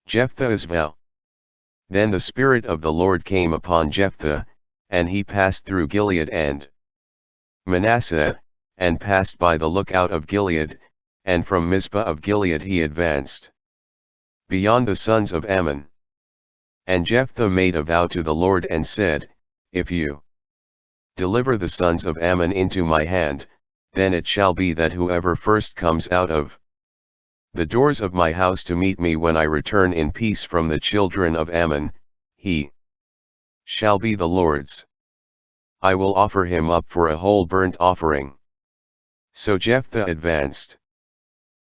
Jephthah's vow. Then the Spirit of the Lord came upon Jephthah, and he passed through Gilead and Manasseh, and passed by the lookout of Gilead, and from Mizpah of Gilead he advanced beyond the sons of Ammon. And Jephthah made a vow to the Lord and said, If you deliver the sons of Ammon into my hand, then it shall be that whoever first comes out of the doors of my house to meet me when I return in peace from the children of Ammon, he shall be the Lord's. I will offer him up for a whole burnt offering. So Jephthah advanced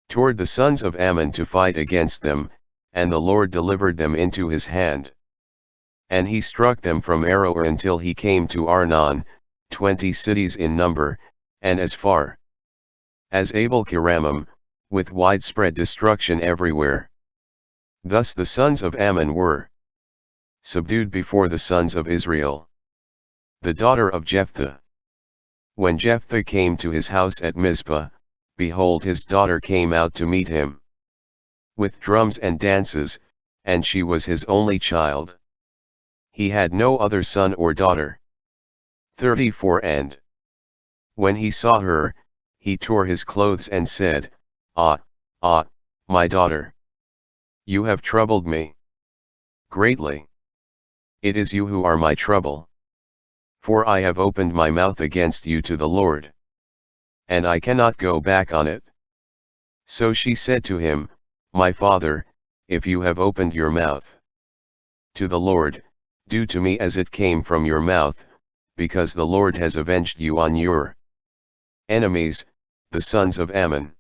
toward the sons of Ammon to fight against them, and the Lord delivered them into his hand. And he struck them from Aroer until he came to Arnon, 20 cities in number, and as far as Abel Keramim, with widespread destruction everywhere. Thus the sons of Ammon were subdued before the sons of Israel. The daughter of Jephthah. When Jephthah came to his house at Mizpah, behold, his daughter came out to meet him with drums and dances, and she was his only child. He had no other son or daughter. 34 And when he saw her, he tore his clothes and said, Ah, my daughter! You have troubled me greatly. It is you who are my trouble. For I have opened my mouth against you to the Lord, and I cannot go back on it. So she said to him, My father, if you have opened your mouth to the Lord, do to me as it came from your mouth, because the Lord has avenged you on your enemies, the sons of Ammon.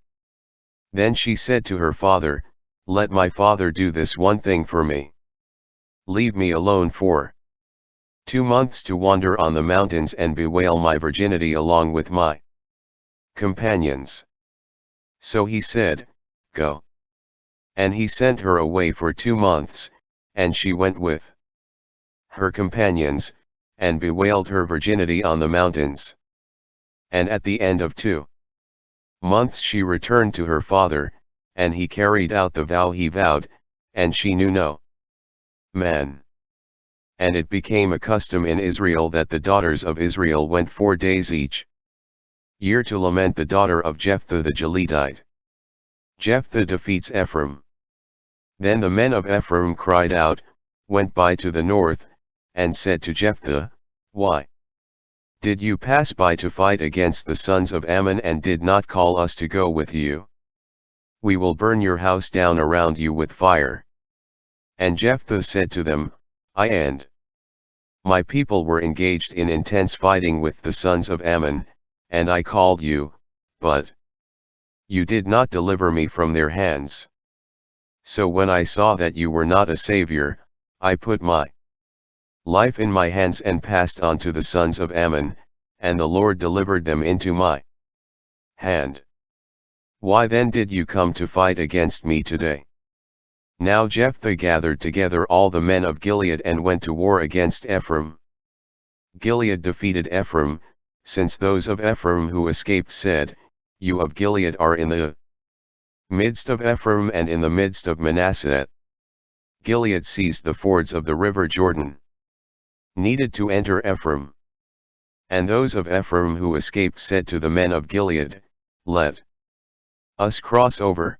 Then she said to her father, Let my father do this one thing for me. Leave me alone for 2 months to wander on the mountains and bewail my virginity along with my companions. So he said, Go. And he sent her away for 2 months, and she went with her companions, and bewailed her virginity on the mountains. And at the end of 2 months she returned to her father, and he carried out the vow he vowed, and she knew no man. And it became a custom in Israel that the daughters of Israel went 4 days each year to lament the daughter of Jephthah the Gileadite. Jephthah defeats Ephraim. Then the men of Ephraim cried out, went by to the north, and said to Jephthah, Why did you pass by to fight against the sons of Ammon and did not call us to go with you? We will burn your house down around you with fire. And Jephthah said to them, I and my people were engaged in intense fighting with the sons of Ammon, and I called you, but you did not deliver me from their hands. So when I saw that you were not a savior, I put my life in my hands and passed on to the sons of Ammon, and the Lord delivered them into my hand. Why then did you come to fight against me today? Now Jephthah gathered together all the men of Gilead and went to war against Ephraim. Gilead defeated Ephraim, since those of Ephraim who escaped said, You of Gilead are in the midst of Ephraim and in the midst of Manasseh. Gilead seized the fords of the river Jordan, needed to enter Ephraim. And those of Ephraim who escaped said to the men of Gilead, Let us cross over.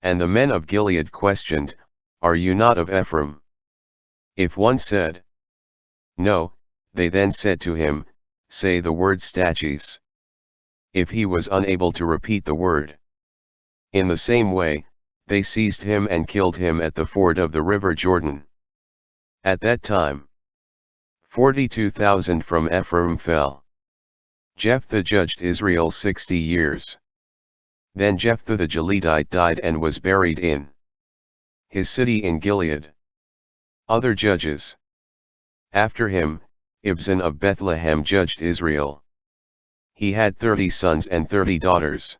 And the men of Gilead questioned, Are you not of Ephraim? If one said, No, they then said to him, Say the word Stachys. If he was unable to repeat the word. In the same way, they seized him and killed him at the ford of the river Jordan. At that time, 42,000 from Ephraim fell. Jephthah judged Israel 60 years. Then Jephthah the Gileadite died and was buried in his city in Gilead. Other judges. After him, Ibzan of Bethlehem judged Israel. He had 30 sons and 30 daughters.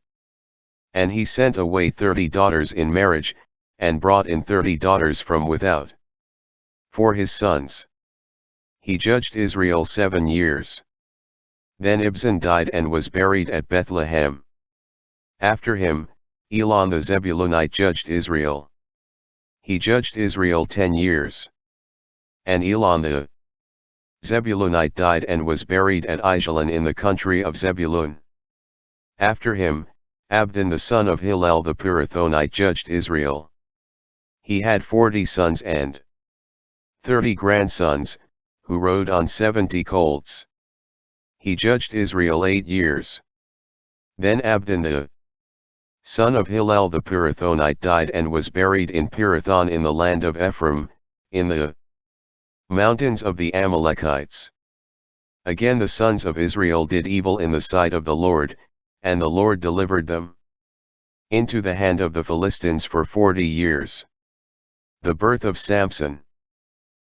And he sent away 30 daughters in marriage, and brought in 30 daughters from without for his sons. He judged Israel 7 years. Then Ibzan died and was buried at Bethlehem. After him, Elon the Zebulunite judged Israel. he judged Israel 10 years. And Elon the Zebulunite died and was buried at Aijalon in the country of Zebulun. After him, Abdon the son of Hillel the Pirathonite judged Israel. He had 40 sons and 30 grandsons, who rode on 70 colts. He judged Israel 8 years. Then Abdon the son of Hillel the Pirathonite died and was buried in Pirathon in the land of Ephraim, in the mountains of the Amalekites. Again the sons of Israel did evil in the sight of the Lord, and the Lord delivered them into the hand of the Philistines for 40 years. The birth of Samson.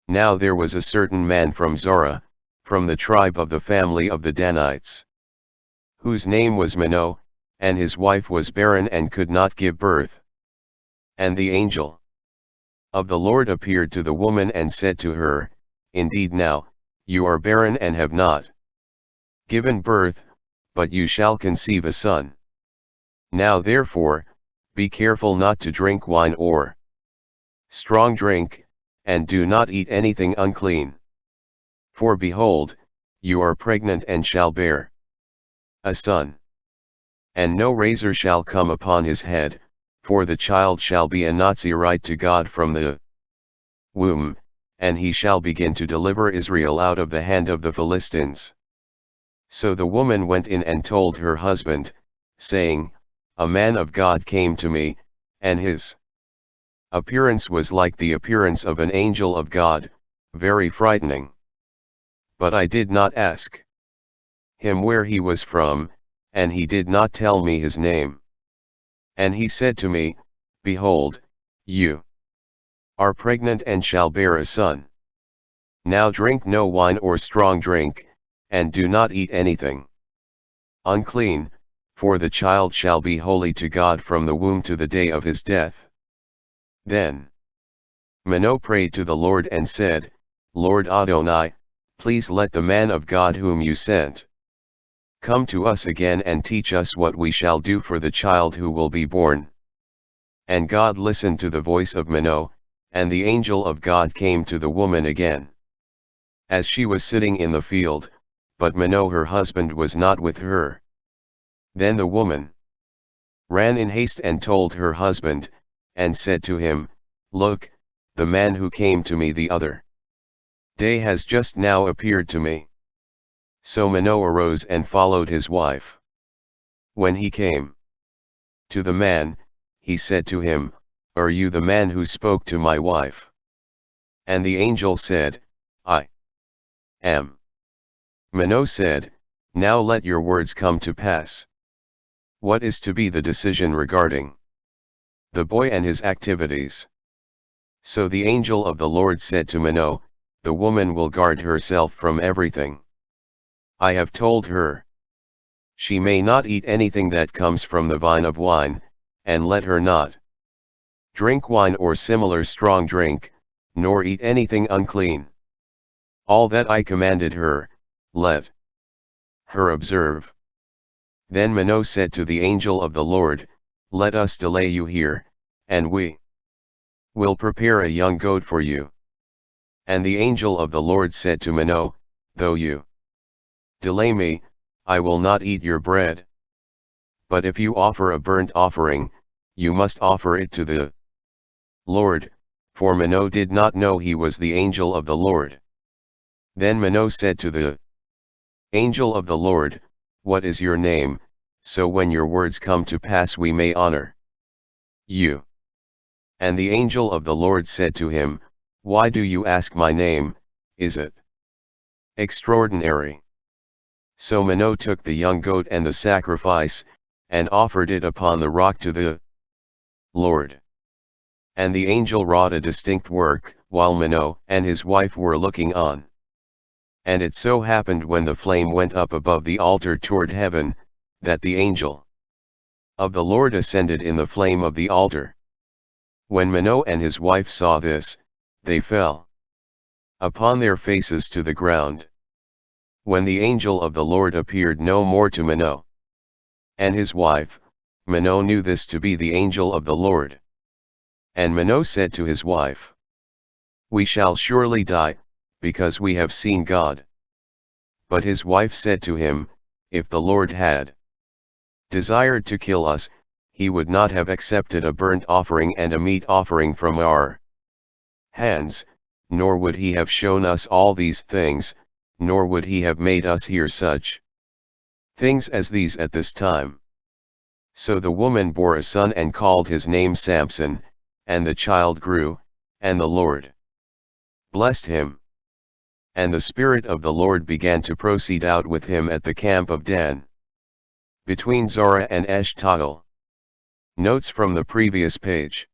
Now there was a certain man from Zorah, from the tribe of the family of the Danites, whose name was Manoah, and his wife was barren and could not give birth. And the angel of the Lord appeared to the woman and said to her, Indeed now, you are barren and have not given birth, but you shall conceive a son. Now therefore, be careful not to drink wine or strong drink, and do not eat anything unclean. For behold, you are pregnant and shall bear a son. And no razor shall come upon his head, for the child shall be a Nazirite to God from the womb, and he shall begin to deliver Israel out of the hand of the Philistines. So the woman went in and told her husband, saying, A man of God came to me, and his appearance was like the appearance of an angel of God, very frightening. But I did not ask him where he was from, and he did not tell me his name. And he said to me, Behold, you are pregnant and shall bear a son. Now drink no wine or strong drink, and do not eat anything unclean, for the child shall be holy to God from the womb to the day of his death. Then Manoah prayed to the Lord and said, Lord Adonai, please let the man of God whom you sent come to us again and teach us what we shall do for the child who will be born. And God listened to the voice of Manoah, and the angel of God came to the woman again, as she was sitting in the field, but Manoah her husband was not with her. Then the woman ran in haste and told her husband, and said to him, Look, the man who came to me the other day has just now appeared to me. So Manoah arose and followed his wife. When he came to the man, he said to him, Are you the man who spoke to my wife? And the angel said, I am. Manoah said, Now let your words come to pass. What is to be the decision regarding the boy and his activities? So the angel of the Lord said to Manoah, The woman will guard herself from everything I have told her. She may not eat anything that comes from the vine of wine, and let her not drink wine or similar strong drink, nor eat anything unclean. All that I commanded her, let her observe. Then Manoah said to the angel of the Lord, Let us delay you here, and we will prepare a young goat for you. And the angel of the Lord said to Manoah, Though you delay me, I will not eat your bread. But if you offer a burnt offering, you must offer it to the Lord, for Manoah did not know he was the angel of the Lord. Then Manoah said to the angel of the Lord, What is your name, so when your words come to pass we may honor you? And the angel of the Lord said to him, Why do you ask my name, is it extraordinary? So Manoah took the young goat and the sacrifice, and offered it upon the rock to the Lord. And the angel wrought a distinct work, while Manoah and his wife were looking on. And it so happened when the flame went up above the altar toward heaven, that the angel of the Lord ascended in the flame of the altar. When Manoah and his wife saw this, they fell upon their faces to the ground. When the angel of the Lord appeared no more to Manoah and his wife, Manoah knew this to be the angel of the Lord. And Manoah said to his wife, "We shall surely die, because we have seen God." But his wife said to him, "If the Lord had desired to kill us, he would not have accepted a burnt offering and a meat offering from our hands, nor would he have shown us all these things, nor would he have made us hear such things as these at this time." So the woman bore a son and called his name Samson, and the child grew, and the Lord blessed him. And the Spirit of the Lord began to proceed out with him at the camp of Dan, between Zorah and Eshtaol. Notes from the previous page.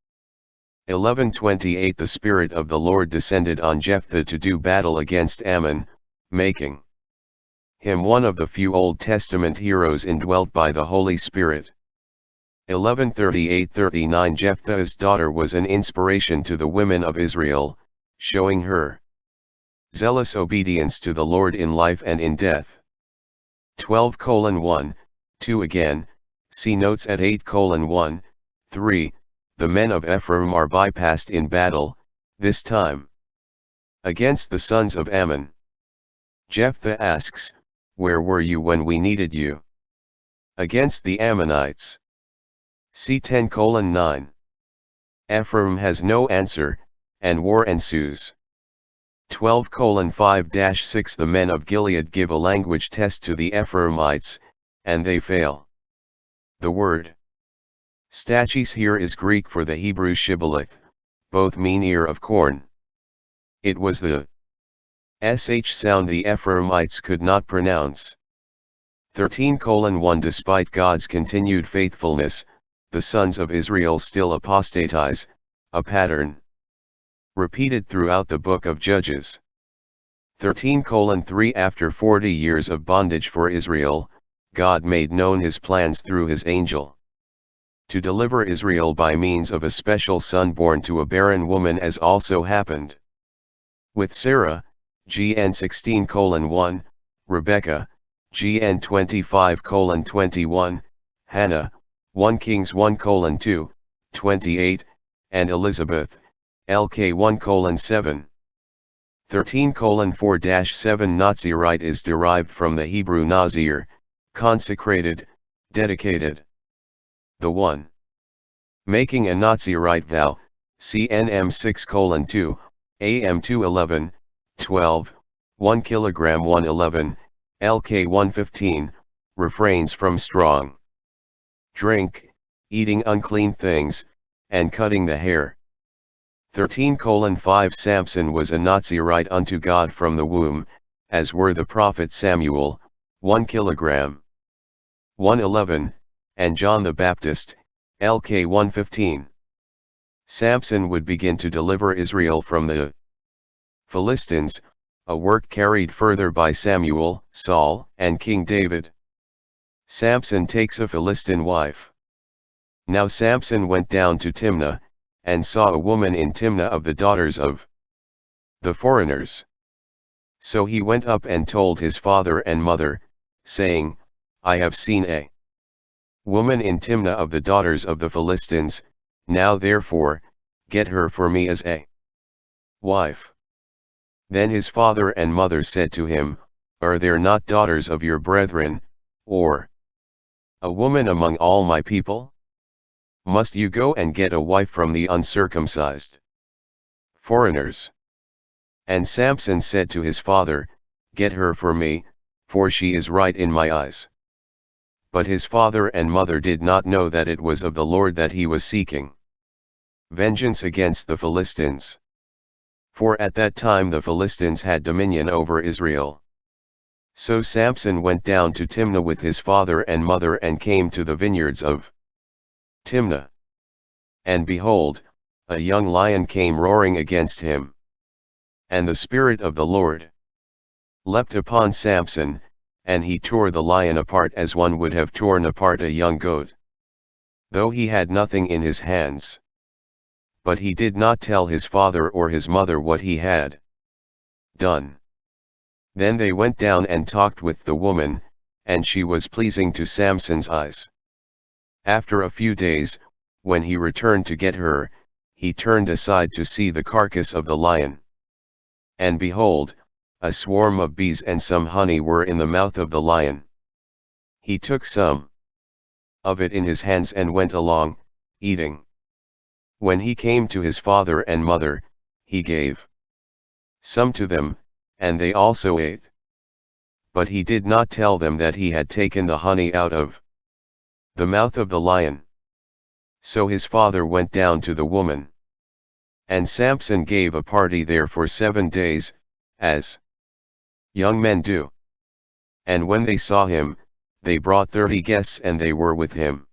11:28 The Spirit of the Lord descended on Jephthah to do battle against Ammon, making him one of the few Old Testament heroes indwelt by the Holy Spirit. 11:38-39 Jephthah's daughter was an inspiration to the women of Israel, showing her zealous obedience to the Lord in life and in death. 12:1, 2 Again, see notes at 8:1, 3, the men of Ephraim are bypassed in battle, this time against the sons of Ammon. Jephthah asks, "Where were you when we needed you?" Against the Ammonites. See 10:9. Ephraim has no answer, and war ensues. 12:5-6 The men of Gilead give a language test to the Ephraimites, and they fail. The word stachys here is Greek for the Hebrew shibboleth, both mean ear of corn. It was the sh sound the Ephraimites could not pronounce. 13:1 Despite God's continued faithfulness, the sons of Israel still apostatize, a pattern repeated throughout the book of Judges. 13:3 After 40 years of bondage for Israel, God made known his plans through his angel to deliver Israel by means of a special son born to a barren woman, as also happened with Sarah, GN 16:1, Rebecca, GN 25:21, Hannah, 1 Kings 1:2, 28, and Elizabeth, LK 1:7. 13:4-7 Nazirite is derived from the Hebrew Nazir, consecrated, dedicated. The one making a Nazirite vow, CNM 6:2, AM 211, 12, 1 kg 111, LK 115, refrains from strong drink, eating unclean things, and cutting the hair. 13:5 Samson was a Nazirite unto God from the womb, as were the prophet Samuel, 1 kg 111, and John the Baptist, LK 115. Samson would begin to deliver Israel from the Philistines, a work carried further by Samuel, Saul, and King David. Samson takes a Philistine wife. Now Samson went down to Timnah, and saw a woman in Timnah of the daughters of the foreigners. So he went up and told his father and mother, saying, I have seen a woman in Timnah of the daughters of the Philistines, now therefore, get her for me as a wife. Then his father and mother said to him, Are there not daughters of your brethren, or a woman among all my people? Must you go and get a wife from the uncircumcised foreigners? And Samson said to his father, Get her for me, for she is right in my eyes. But his father and mother did not know that it was of the Lord that he was seeking vengeance against the Philistines. For at that time the Philistines had dominion over Israel. So Samson went down to Timnah with his father and mother and came to the vineyards of Timnah. And behold, a young lion came roaring against him. And the Spirit of the Lord leapt upon Samson, and he tore the lion apart as one would have torn apart a young goat, though he had nothing in his hands. But he did not tell his father or his mother what he had done. Then they went down and talked with the woman, and she was pleasing to Samson's eyes. After a few days, when he returned to get her, he turned aside to see the carcass of the lion. And behold, a swarm of bees and some honey were in the mouth of the lion. He took some of it in his hands and went along, eating. When he came to his father and mother, he gave some to them, and they also ate. But he did not tell them that he had taken the honey out of the mouth of the lion. So his father went down to the woman. And Samson gave a party there for 7 days, as young men do. And when they saw him, they brought 30 guests and they were with him.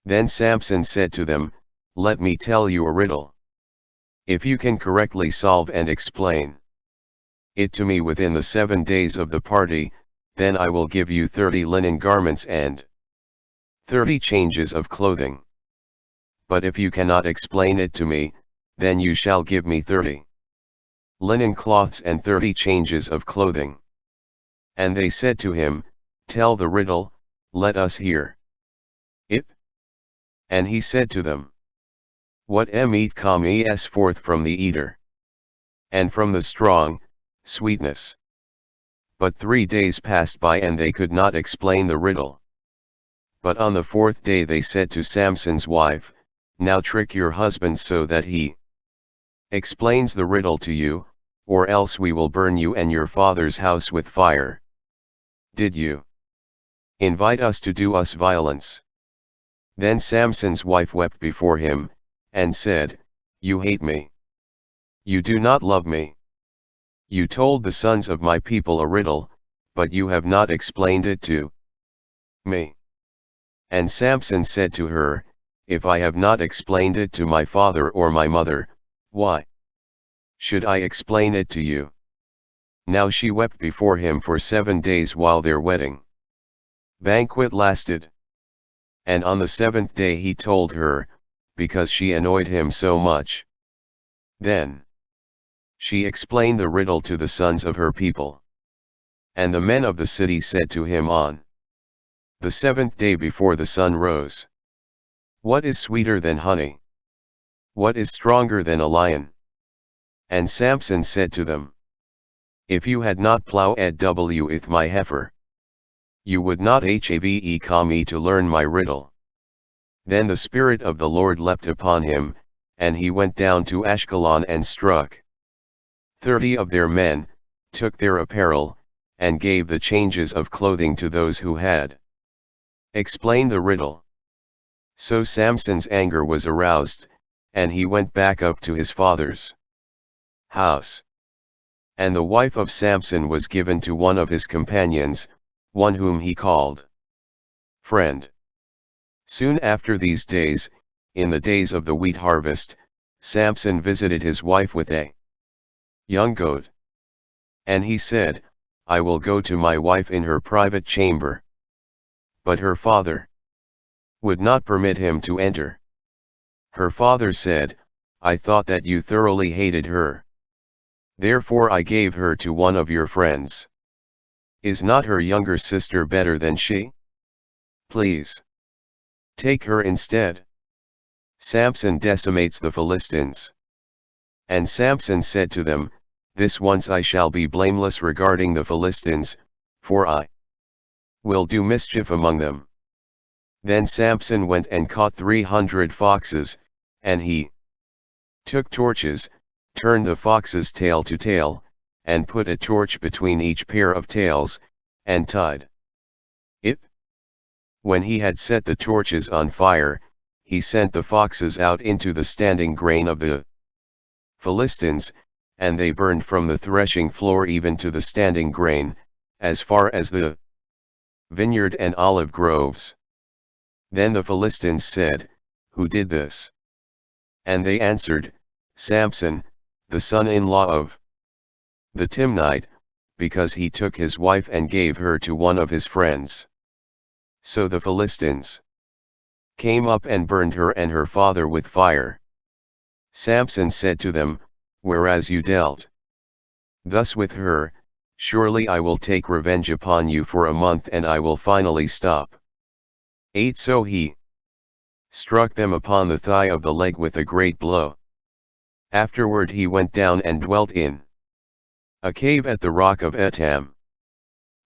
Then Samson said to them, "Let me tell you a riddle. If you can correctly solve and explain it to me within the 7 days of the party, then I will give you 30 linen garments and 30 changes of clothing. But if you cannot explain it to me, then you shall give me 30 linen cloths and 30 changes of clothing." And they said to him, "Tell the riddle, let us hear it." And he said to them, "What meat comes forth from the eater? And from the strong, sweetness." But 3 days passed by and they could not explain the riddle. But on the 4th day they said to Samson's wife, "Now trick your husband so that he explains the riddle to you, or else we will burn you and your father's house with fire. Did you invite us to do us violence?" Then Samson's wife wept before him, and said, "You hate me. You do not love me. You told the sons of my people a riddle, but you have not explained it to me." And Samson said to her, "If I have not explained it to my father or my mother, why should I explain it to you?" Now she wept before him for 7 days while their wedding banquet lasted. And on the 7th day he told her, because she annoyed him so much. Then she explained the riddle to the sons of her people. And the men of the city said to him on the 7th day before the sun rose, "What is sweeter than honey? What is stronger than a lion?" And Samson said to them, "If you had not plowed with my heifer, you would not have come to learn my riddle." Then the Spirit of the Lord leapt upon him, and he went down to Ashkelon and struck 30 of their men, took their apparel, and gave the changes of clothing to those who had explained the riddle. So Samson's anger was aroused, and he went back up to his father's house. And the wife of Samson was given to one of his companions, one whom he called friend. Soon after these days, in the days of the wheat harvest, Samson visited his wife with a young goat. And he said, "I will go to my wife in her private chamber." But her father would not permit him to enter. Her father said, "I thought that you thoroughly hated her. Therefore I gave her to one of your friends. Is not her younger sister better than she? Please take her instead." Samson decimates the Philistines. And Samson said to them, "This once I shall be blameless regarding the Philistines, for I will do mischief among them." Then Samson went and caught 300 foxes, and he took torches, turned the foxes tail to tail, and put a torch between each pair of tails, and tied it. When he had set the torches on fire, he sent the foxes out into the standing grain of the Philistines, and they burned from the threshing floor even to the standing grain, as far as the vineyard and olive groves. Then the Philistines said, "Who did this?" And they answered, "Samson, the son-in-law of the Timnite, because he took his wife and gave her to one of his friends." So the Philistines came up and burned her and her father with fire. Samson said to them, "Whereas you dealt thus with her, surely I will take revenge upon you for a month and I will finally stop." 8 So he struck them upon the thigh of the leg with a great blow. Afterward he went down and dwelt in a cave at the rock of Etam.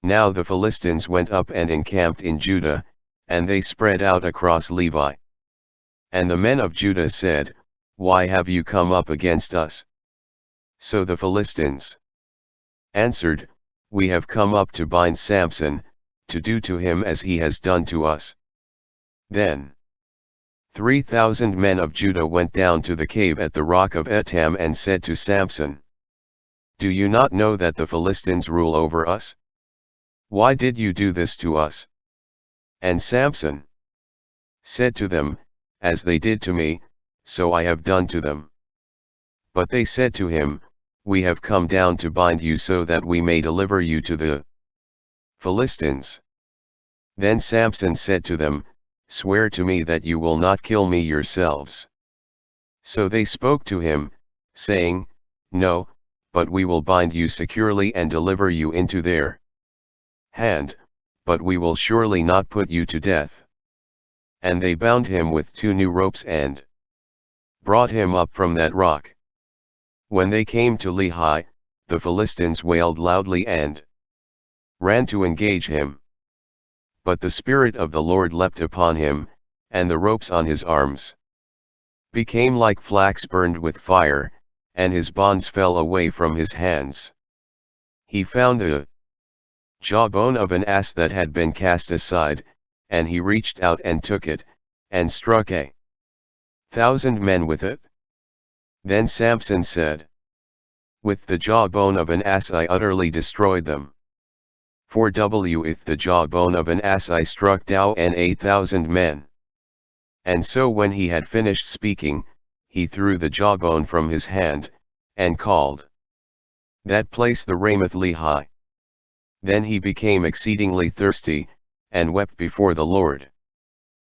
Now the Philistines went up and encamped in Judah, and they spread out across Levi. And the men of Judah said, Why have you come up against us? So the Philistines answered, We have come up to bind Samson, to do to him as he has done to us. Then 3,000 men of Judah went down to the cave at the rock of Etam and said to Samson, Do you not know that the Philistines rule over us? Why did you do this to us? And Samson said to them, As they did to me, so I have done to them. But they said to him, We have come down to bind you so that we may deliver you to the Philistines. Then Samson said to them, Swear to me that you will not kill me yourselves. So they spoke to him, saying, No, but we will bind you securely and deliver you into their hand, but we will surely not put you to death. And they bound him with 2 new ropes and brought him up from that rock. When they came to Lehi, the Philistines wailed loudly and ran to engage him. But the Spirit of the Lord leapt upon him, and the ropes on his arms became like flax burned with fire, and his bonds fell away from his hands. He found the jawbone of an ass that had been cast aside, and he reached out and took it, and struck 1,000 men with it. Then Samson said, With the jawbone of an ass I utterly destroyed them. For with the jawbone of an ass I struck down 1,000 men. And so when he had finished speaking, he threw the jawbone from his hand, and called that place the Ramoth Lehi. Then he became exceedingly thirsty, and wept before the Lord.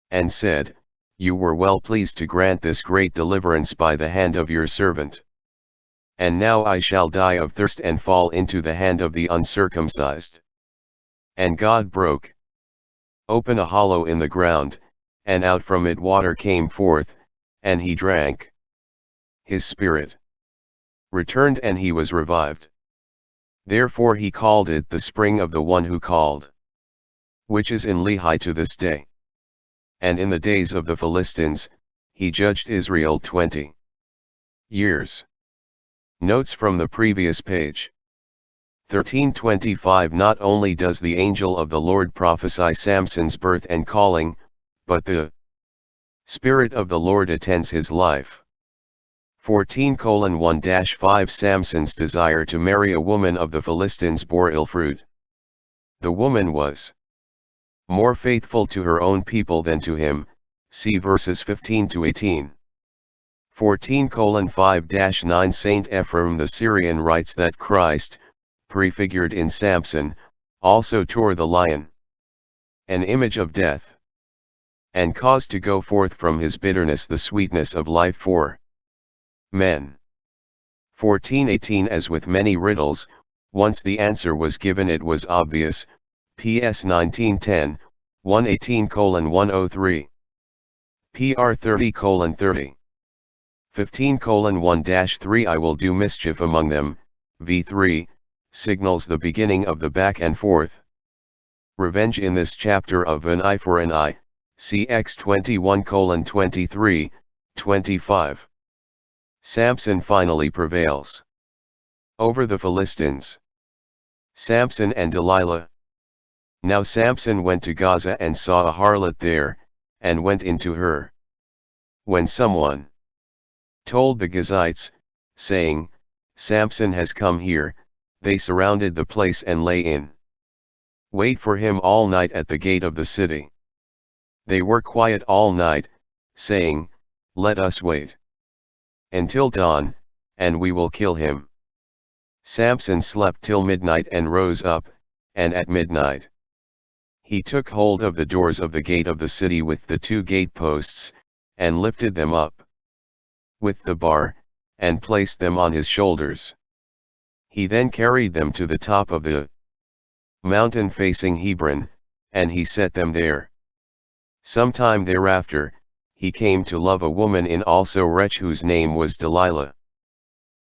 And said, You were well pleased to grant this great deliverance by the hand of your servant. And now I shall die of thirst and fall into the hand of the uncircumcised. And God broke open a hollow in the ground, and out from it water came forth, and he drank. His spirit returned and he was revived. Therefore he called it the spring of the one who called, which is in Lehi to this day. And in the days of the Philistines, he judged Israel 20 years. Notes from the previous page. 1325 Not only does the angel of the Lord prophesy Samson's birth and calling, but the Spirit of the Lord attends his life. 14:1-5 Samson's desire to marry a woman of the Philistines bore ill fruit. The woman was more faithful to her own people than to him, see verses 15-18. 14:5-9 Saint Ephrem the Syrian writes that Christ, prefigured in Samson, also tore the lion, an image of death, and caused to go forth from his bitterness the sweetness of life for men. 14:18 As with many riddles, once the answer was given it was obvious, PS 1910, 118:103. PR 30:30. 15:1-3 I will do mischief among them, v3, signals the beginning of the back and forth revenge in this chapter of an eye for an eye, CX 21:23, 25. Samson finally prevails over the Philistines. Samson and Delilah. Now Samson went to Gaza and saw a harlot there, and went into her. When someone told the Gazites, saying, Samson has come here, they surrounded the place and lay in wait for him all night at the gate of the city. They were quiet all night, saying, Let us wait until dawn, and we will kill him. Samson slept till midnight and rose up, and at midnight he took hold of the doors of the gate of the city with the 2 gateposts, and lifted them up with the bar, and placed them on his shoulders. He then carried them to the top of the mountain facing Hebron, and he set them there. Some time thereafter, he came to love a woman in also wretch whose name was Delilah.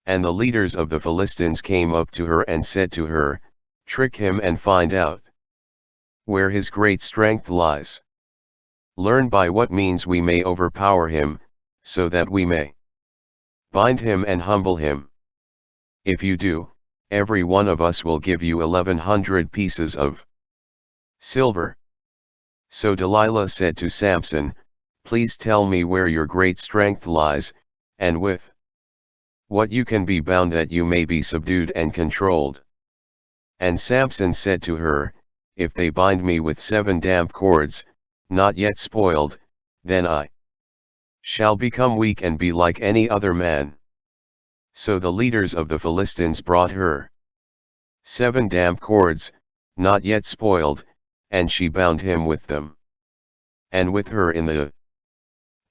And the leaders of the Philistines came up to her and said to her, trick him and find out where his great strength lies. Learn by what means we may overpower him, so that we may bind him and humble him. If you do, every one of us will give you 1,100 pieces of silver. So Delilah said to Samson, please tell me where your great strength lies, and with what you can be bound that you may be subdued and controlled. And Samson said to her, if they bind me with 7 damp cords, not yet spoiled, then I shall become weak and be like any other man. So the leaders of the Philistines brought her 7 damp cords, not yet spoiled, and she bound him with them. And with her in the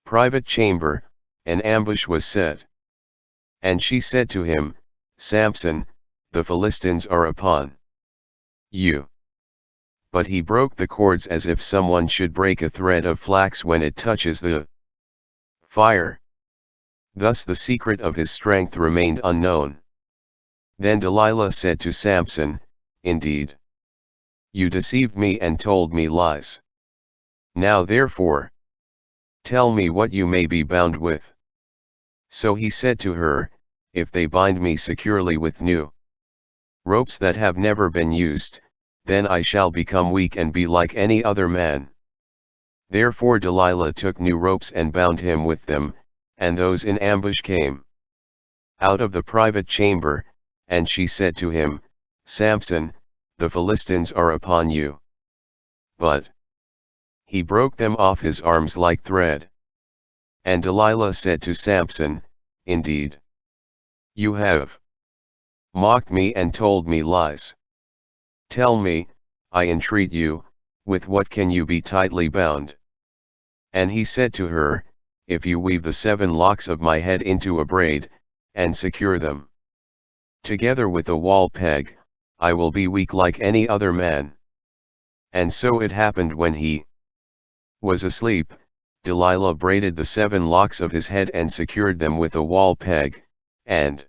private chamber, an ambush was set. And she said to him, Samson, the Philistines are upon you. But he broke the cords as if someone should break a thread of flax when it touches the fire. Thus the secret of his strength remained unknown. Then Delilah said to Samson, indeed, you deceived me and told me lies. Now therefore, tell me what you may be bound with. So he said to her, if they bind me securely with new ropes that have never been used, then I shall become weak and be like any other man. Therefore Delilah took new ropes and bound him with them, and those in ambush came out of the private chamber, and she said to him, Samson, the Philistines are upon you. But he broke them off his arms like thread. And Delilah said to Samson, indeed, you have mocked me and told me lies. Tell me, I entreat you, with what can you be tightly bound? And he said to her, if you weave the 7 locks of my head into a braid, and secure them together with a wall peg, I will be weak like any other man. And so it happened when he was asleep, Delilah braided the 7 locks of his head and secured them with a wall peg, and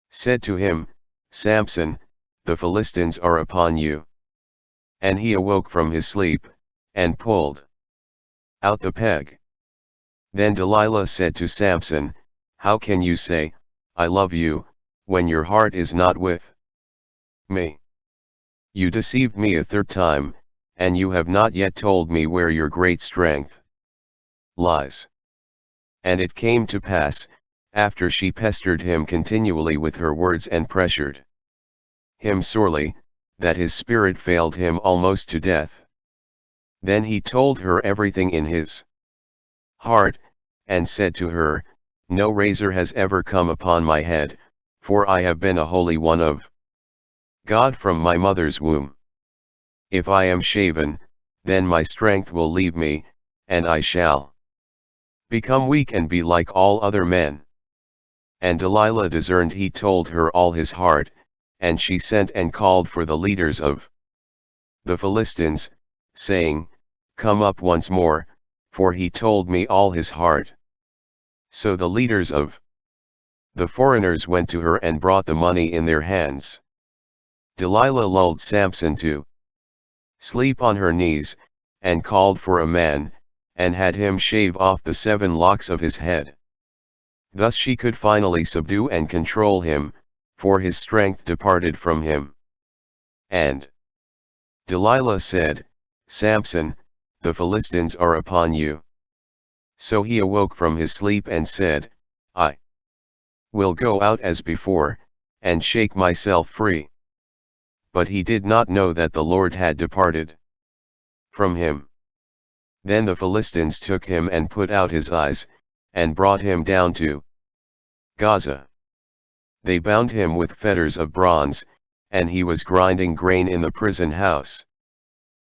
said to him, Samson, the Philistines are upon you. And he awoke from his sleep, and pulled out the peg. Then Delilah said to Samson, how can you say, I love you, when your heart is not with me? You deceived me a 3rd time, and you have not yet told me where your great strength lies. And it came to pass, after she pestered him continually with her words and pressured him sorely, that his spirit failed him almost to death. Then he told her everything in his heart, and said to her, no razor has ever come upon my head, for I have been a holy one of God from my mother's womb. If I am shaven, then my strength will leave me, and I shall become weak and be like all other men. And Delilah discerned he told her all his heart, and she sent and called for the leaders of the Philistines, saying, come up once more, for he told me all his heart. So the leaders of the foreigners went to her and brought the money in their hands. Delilah lulled Samson to sleep on her knees, and called for a man, and had him shave off the 7 locks of his head. Thus she could finally subdue and control him, for his strength departed from him. And Delilah said, Samson, the Philistines are upon you. So he awoke from his sleep and said, I will go out as before, and shake myself free. But he did not know that the Lord had departed from him. Then the Philistines took him and put out his eyes, and brought him down to Gaza. They bound him with fetters of bronze, and he was grinding grain in the prison house.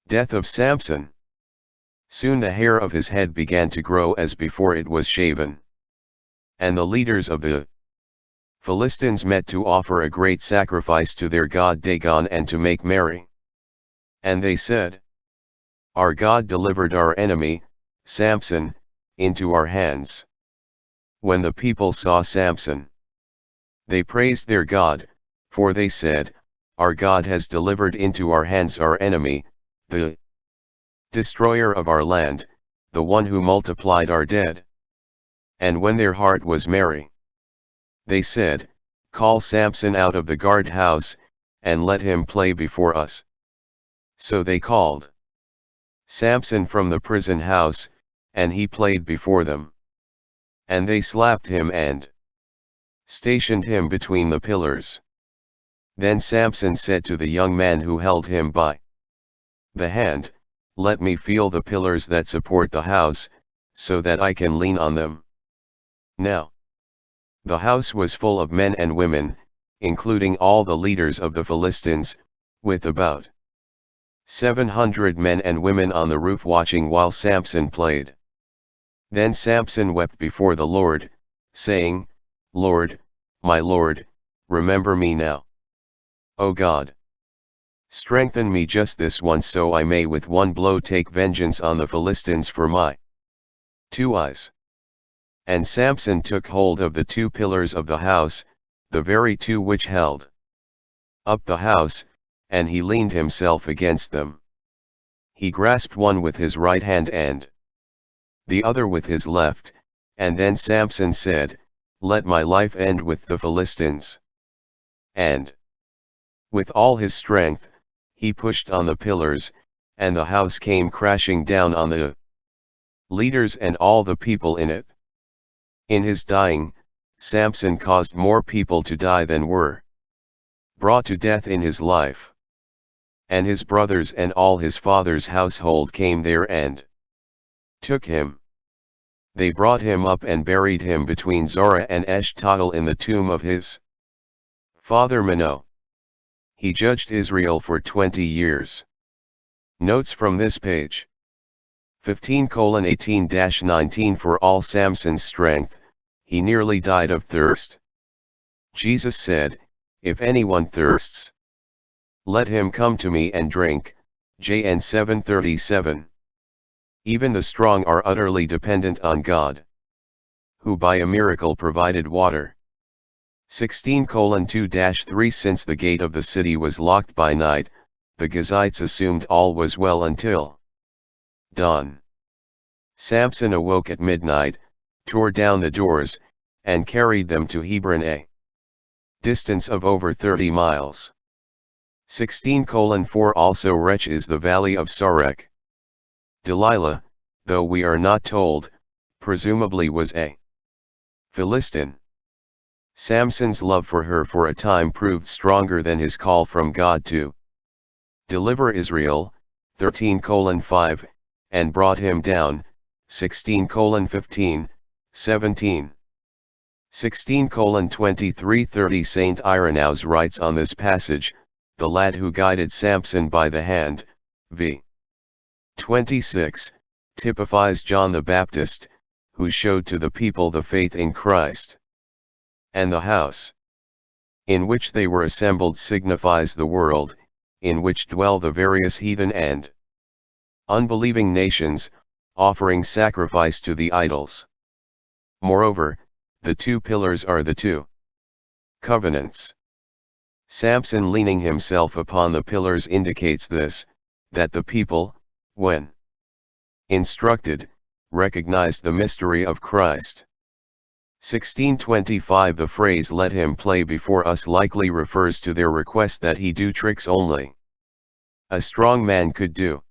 Death of Samson. Soon the hair of his head began to grow as before it was shaven. And the leaders of the Philistines met to offer a great sacrifice to their god Dagon and to make merry. And they said, our God delivered our enemy, Samson, into our hands. When the people saw Samson, they praised their God, for they said, Our God has delivered into our hands our enemy, the destroyer of our land, the one who multiplied our dead. And when their heart was merry, they said, Call Samson out of the guard house, and let him play before us. So they called Samson from the prison house, and he played before them. And they slapped him and stationed him between the pillars. Then Samson said to the young man who held him by the hand, Let me feel the pillars that support the house, so that I can lean on them. Now the house was full of men and women, including all the leaders of the Philistines, with about 700 men and women on the roof watching while Samson played. Then Samson wept before the Lord, saying, Lord, my Lord, remember me now. O God, strengthen me just this once so I may with one blow take vengeance on the Philistines for my 2 eyes. And Samson took hold of the 2 pillars of the house, the very 2 which held up the house, and he leaned himself against them. He grasped one with his right hand and the other with his left, and then Samson said, Let my life end with the Philistines. And with all his strength, he pushed on the pillars, and the house came crashing down on the leaders and all the people in it. In his dying, Samson caused more people to die than were brought to death in his life. And his brothers and all his father's household came there and took him. They brought him up and buried him between Zorah and Eshtaol in the tomb of his father Manoah. He judged Israel for 20 years. Notes from this page. 15:18-19 For all Samson's strength, he nearly died of thirst. Jesus said, If anyone thirsts, let him come to me and drink. John 7:37. Even the strong are utterly dependent on God, who by a miracle provided water. 16:2-3 Since the gate of the city was locked by night, the Gazites assumed all was well until dawn. Samson awoke at midnight, tore down the doors, and carried them to Hebron, a distance of over 30 miles. 16:4 Also Rech is the valley of Sorek. Delilah, though we are not told, presumably was a Philistine. Samson's love for her for a time proved stronger than his call from God to deliver Israel, 13:5, and brought him down, 16:15, 17. 16:23-30 Saint Irenaeus writes on this passage, the lad who guided Samson by the hand, v. 26, typifies John the Baptist, who showed to the people the faith in Christ. And the house in which they were assembled signifies the world, in which dwell the various heathen and unbelieving nations, offering sacrifice to the idols. Moreover, the 2 pillars are the 2 covenants. Samson leaning himself upon the pillars indicates this, that the people, when instructed, recognized the mystery of Christ. 16:25 The phrase let him play before us likely refers to their request that he do tricks only a strong man could do.